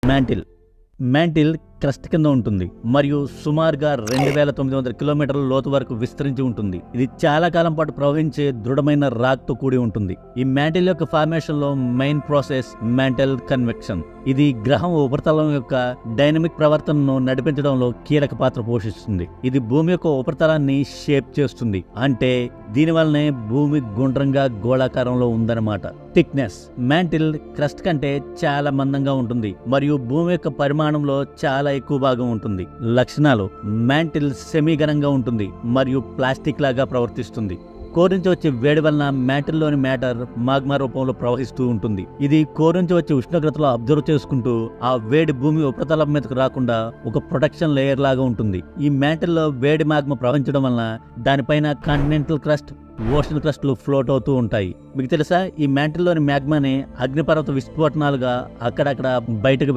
Mantle mantle crust కింద ఉంటుంది మరియు సుమారుగా 2900 కిలోమీటర్ల లోతు వరకు విస్తరించి ఉంటుంది. ఇది చాలా కాలం పాటు ప్రవహించే దృఢమైన రాక్ తో కూడి ఉంటుంది. ఈ మ్యాంటిల్ యొక్క ఫార్మేషన్ లో మెయిన్ ప్రాసెస్ మ్యాంటిల్ కన్వెక్షన్. ఇది గ్రహం ఉపరితలం యొక్క డైనమిక్ ప్రవర్తనను నడిపించడంలో కీలక పాత్ర పోషిస్తుంది. ఇది భూమి యొక్క ఉపరితలాన్ని షేప్ చేస్తుంది, అంటే దీనివల్లనే భూమి గుండ్రంగా గోళాకారంలో ఉందన్నమాట. థిక్నెస్ మ్యాంటిల్ క్రస్ట్ కంటే చాలా మందంగా ఉంటుంది మరియు భూమి యొక్క పరిమాణంలో చాలా ఎక్కువ భాగం ఉంటుంది. లక్షణాలు మ్యాంటిల్ సెమీ ఘనంగా ఉంటుంది మరియు ప్లాస్టిక్ లాగా ప్రవర్తిస్తుంది. కోర్ నుంచి వచ్చే వేడి వలన మ్యాంటిల్ లోని మ్యాటర్ మాగ్మా రూపంలో ప్రవహిస్తూ ఉంటుంది. ఇది కోర్ నుంచి వచ్చే ఉష్ణోగ్రతలో అబ్జర్వ్ చేసుకుంటూ ఆ వేడి భూమి ఉపరితలం మీదకు రాకుండా ఒక ప్రొటెక్షన్ లేయర్ లాగా ఉంటుంది. ఈ మ్యాంటిల్ లో వేడి మాగ్మా ప్రవహించడం వలన దానిపైన కాంటినెంటల్ క్రస్ట్, ఓషన్ క్రస్ట్లు ఫ్లోట్ అవుతూ ఉంటాయి. మీకు తెలుసా, ఈ మ్యాంటిల్ లోని మ్యాగ్మాని అగ్నిపర్వత విస్ఫోటనాలుగా అక్కడక్కడ బయటకు